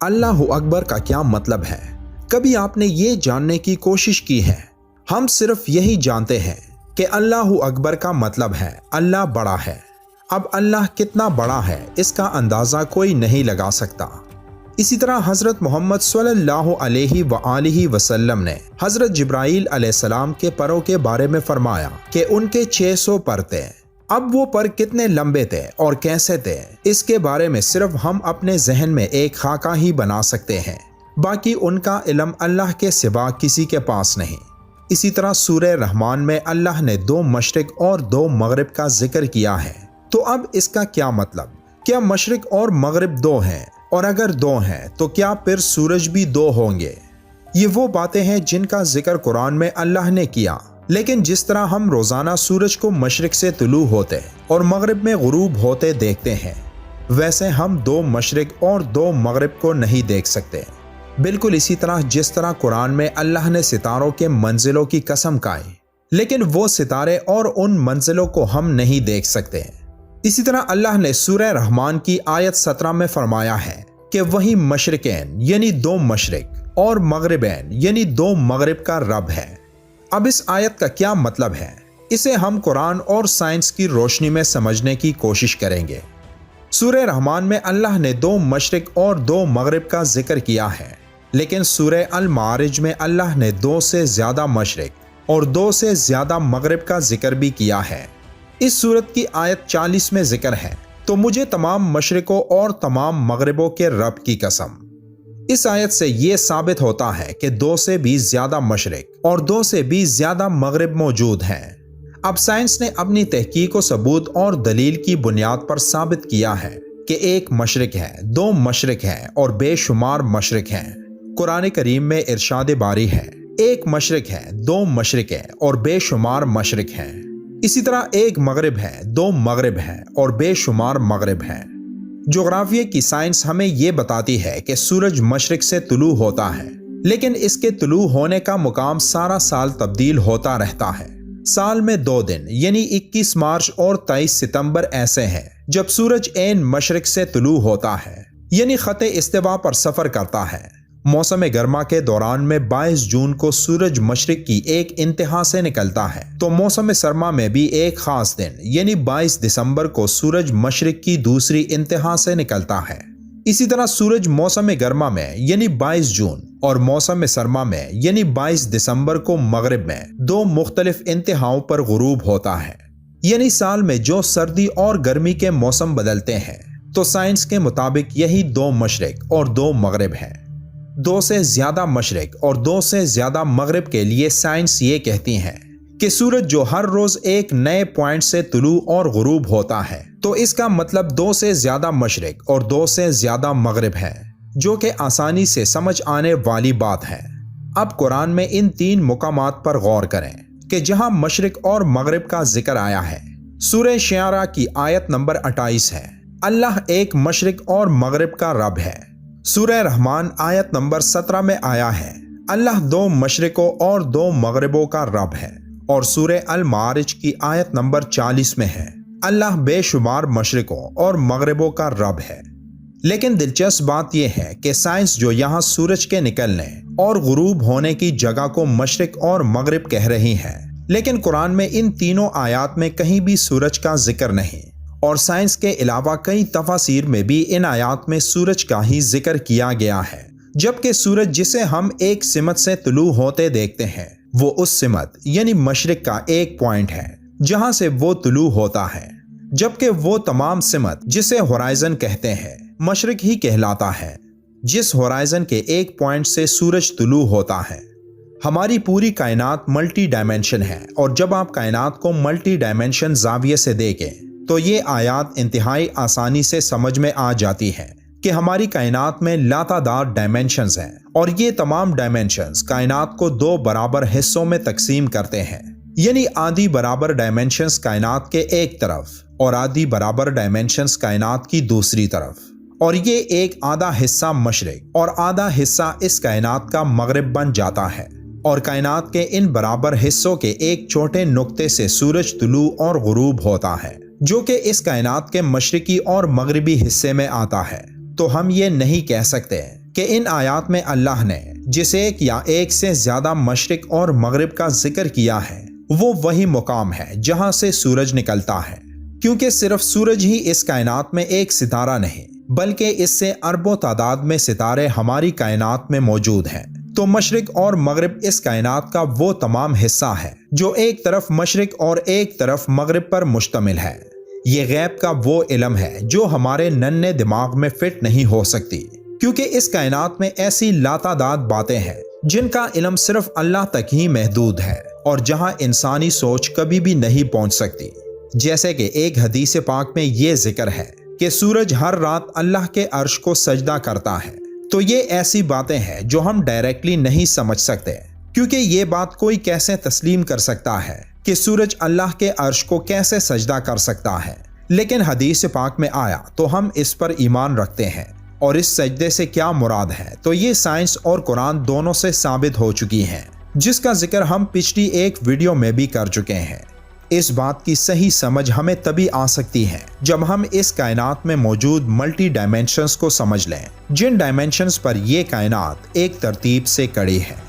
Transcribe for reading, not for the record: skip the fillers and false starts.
اللہ اکبر کا کیا مطلب ہے؟ کبھی آپ نے یہ جاننے کی کوشش کی ہے؟ ہم صرف یہی جانتے ہیں کہ اللہ اکبر کا مطلب ہے اللہ بڑا ہے۔ اب اللہ کتنا بڑا ہے اس کا اندازہ کوئی نہیں لگا سکتا۔ اسی طرح حضرت محمد صلی اللہ علیہ وآلہ وسلم نے حضرت جبرائیل علیہ السلام کے پروں کے بارے میں فرمایا کہ ان کے 600 پر تھے۔ اب وہ پر کتنے لمبے تھے اور کیسے تھے اس کے بارے میں صرف ہم اپنے ذہن میں ایک خاکہ ہی بنا سکتے ہیں، باقی ان کا علم اللہ کے سوا کسی کے پاس نہیں۔ اسی طرح سورہ رحمان میں اللہ نے 2 مشرق اور 2 مغرب کا ذکر کیا ہے۔ تو اب اس کا کیا مطلب؟ کیا مشرق اور مغرب 2 ہیں؟ اور اگر 2 ہیں تو کیا پھر سورج بھی 2 ہوں گے؟ یہ وہ باتیں ہیں جن کا ذکر قرآن میں اللہ نے کیا، لیکن جس طرح ہم روزانہ سورج کو مشرق سے طلوع ہوتے اور مغرب میں غروب ہوتے دیکھتے ہیں، ویسے ہم 2 مشرق اور 2 مغرب کو نہیں دیکھ سکتے۔ بالکل اسی طرح جس طرح قرآن میں اللہ نے ستاروں کے منزلوں کی قسم کھائی، لیکن وہ ستارے اور ان منزلوں کو ہم نہیں دیکھ سکتے۔ اسی طرح اللہ نے سورہ رحمان کی آیت 17 میں فرمایا ہے کہ وہی مشرقین یعنی 2 مشرق اور مغربین یعنی 2 مغرب کا رب ہے۔ اب اس آیت کا کیا مطلب ہے؟ اسے ہم قرآن اور سائنس کی روشنی میں سمجھنے کی کوشش کریں گے۔ سورہ رحمان میں اللہ نے 2 مشرق اور 2 مغرب کا ذکر کیا ہے، لیکن سورہ المعارج میں اللہ نے 2 سے زیادہ مشرق اور 2 سے زیادہ مغرب کا ذکر بھی کیا ہے۔ اس سورت کی آیت 40 میں ذکر ہے، تو مجھے تمام مشرقوں اور تمام مغربوں کے رب کی قسم۔ اس آیت سے یہ ثابت ہوتا ہے کہ 2 سے بھی زیادہ مشرق اور 2 سے بھی زیادہ مغرب موجود ہیں۔ اب سائنس نے اپنی تحقیق و ثبوت اور دلیل کی بنیاد پر ثابت کیا ہے کہ 1 مشرق ہے، 2 مشرق ہیں اور بے شمار مشرق ہیں۔ قرآن کریم میں ارشاد باری ہے 1 مشرق ہے، 2 مشرق ہیں اور بے شمار مشرق ہیں۔ اسی طرح 1 مغرب ہے، 2 مغرب ہیں اور بے شمار مغرب ہیں۔ جغرافیہ کی سائنس ہمیں یہ بتاتی ہے کہ سورج مشرق سے طلوع ہوتا ہے، لیکن اس کے طلوع ہونے کا مقام سارا سال تبدیل ہوتا رہتا ہے۔ سال میں 2 دن یعنی 21 مارچ اور 23 ستمبر ایسے ہیں جب سورج عین مشرق سے طلوع ہوتا ہے، یعنی خط استوا پر سفر کرتا ہے۔ موسم گرما کے دوران میں 22 جون کو سورج مشرق کی ایک انتہا سے نکلتا ہے، تو موسم سرما میں بھی ایک خاص دن یعنی 22 دسمبر کو سورج مشرق کی دوسری انتہا سے نکلتا ہے۔ اسی طرح سورج موسم گرما میں یعنی 22 جون اور موسم سرما میں یعنی 22 دسمبر کو مغرب میں 2 مختلف انتہاؤں پر غروب ہوتا ہے۔ یعنی سال میں جو سردی اور گرمی کے موسم بدلتے ہیں، تو سائنس کے مطابق یہی 2 مشرق اور 2 مغرب ہیں۔ 2 سے زیادہ مشرق اور 2 سے زیادہ مغرب کے لیے سائنس یہ کہتی ہے کہ سورج جو ہر روز ایک نئے پوائنٹ سے طلوع اور غروب ہوتا ہے، تو اس کا مطلب 2 سے زیادہ مشرق اور 2 سے زیادہ مغرب ہے، جو کہ آسانی سے سمجھ آنے والی بات ہے۔ اب قرآن میں ان 3 مقامات پر غور کریں کہ جہاں مشرق اور مغرب کا ذکر آیا ہے۔ سورہ شعراء کی آیت نمبر 28 ہے، اللہ 1 مشرق اور مغرب کا رب ہے۔ سورہ رحمان آیت نمبر 17 میں آیا ہے، اللہ 2 مشرقوں اور 2 مغربوں کا رب ہے۔ اور سورہ المعارج کی آیت نمبر 40 میں ہے، اللہ بے شمار مشرقوں اور مغربوں کا رب ہے۔ لیکن دلچسپ بات یہ ہے کہ سائنس جو یہاں سورج کے نکلنے اور غروب ہونے کی جگہ کو مشرق اور مغرب کہہ رہی ہے، لیکن قرآن میں ان تینوں آیات میں کہیں بھی سورج کا ذکر نہیں، اور سائنس کے علاوہ کئی تفاسیر میں بھی ان آیات میں سورج کا ہی ذکر کیا گیا ہے، جبکہ سورج جسے ہم ایک سمت سے طلوع ہوتے دیکھتے ہیں، وہ اس سمت یعنی مشرق کا ایک پوائنٹ ہے جہاں سے وہ طلوع ہوتا ہے، جبکہ وہ تمام سمت جسے ہورائزن کہتے ہیں مشرق ہی کہلاتا ہے، جس ہورائزن کے ایک پوائنٹ سے سورج طلوع ہوتا ہے۔ ہماری پوری کائنات ملٹی ڈائمینشن ہے، اور جب آپ کائنات کو ملٹی ڈائمینشن زاویے سے دیکھیں تو یہ آیات انتہائی آسانی سے سمجھ میں آ جاتی ہے کہ ہماری کائنات میں لاتعداد ڈائمینشنز ہیں، اور یہ تمام ڈائمینشنز کائنات کو 2 برابر حصوں میں تقسیم کرتے ہیں، یعنی آدھی برابر ڈائمینشنز کائنات کے ایک طرف اور آدھی برابر ڈائمینشنز کائنات کی دوسری طرف، اور یہ ایک آدھا حصہ مشرق اور آدھا حصہ اس کائنات کا مغرب بن جاتا ہے، اور کائنات کے ان برابر حصوں کے ایک چھوٹے نقطے سے سورج طلوع اور غروب ہوتا ہے، جو کہ اس کائنات کے مشرقی اور مغربی حصے میں آتا ہے۔ تو ہم یہ نہیں کہہ سکتے کہ ان آیات میں اللہ نے جس ایک یا ایک سے زیادہ مشرق اور مغرب کا ذکر کیا ہے وہ وہی مقام ہے جہاں سے سورج نکلتا ہے، کیونکہ صرف سورج ہی اس کائنات میں ایک ستارہ نہیں بلکہ اس سے اربوں تعداد میں ستارے ہماری کائنات میں موجود ہیں۔ تو مشرق اور مغرب اس کائنات کا وہ تمام حصہ ہے جو ایک طرف مشرق اور ایک طرف مغرب پر مشتمل ہے۔ یہ غیب کا وہ علم ہے جو ہمارے ننھے دماغ میں فٹ نہیں ہو سکتی، کیونکہ اس کائنات میں ایسی لاتعداد باتیں ہیں جن کا علم صرف اللہ تک ہی محدود ہے اور جہاں انسانی سوچ کبھی بھی نہیں پہنچ سکتی۔ جیسے کہ ایک حدیث پاک میں یہ ذکر ہے کہ سورج ہر رات اللہ کے عرش کو سجدہ کرتا ہے۔ تو یہ ایسی باتیں ہیں جو ہم ڈائریکٹلی نہیں سمجھ سکتے، کیونکہ یہ بات کوئی کیسے تسلیم کر سکتا ہے کہ سورج اللہ کے عرش کو کیسے سجدہ کر سکتا ہے، لیکن حدیث پاک میں آیا تو ہم اس پر ایمان رکھتے ہیں۔ اور اس سجدے سے کیا مراد ہے تو یہ سائنس اور قرآن دونوں سے ثابت ہو چکی ہیں، جس کا ذکر ہم پچھلی ایک ویڈیو میں بھی کر چکے ہیں۔ اس بات کی صحیح سمجھ ہمیں تبھی آ سکتی ہے جب ہم اس کائنات میں موجود ملٹی ڈائمینشنز کو سمجھ لیں، جن ڈائمینشنز پر یہ کائنات ایک ترتیب سے کڑی ہے۔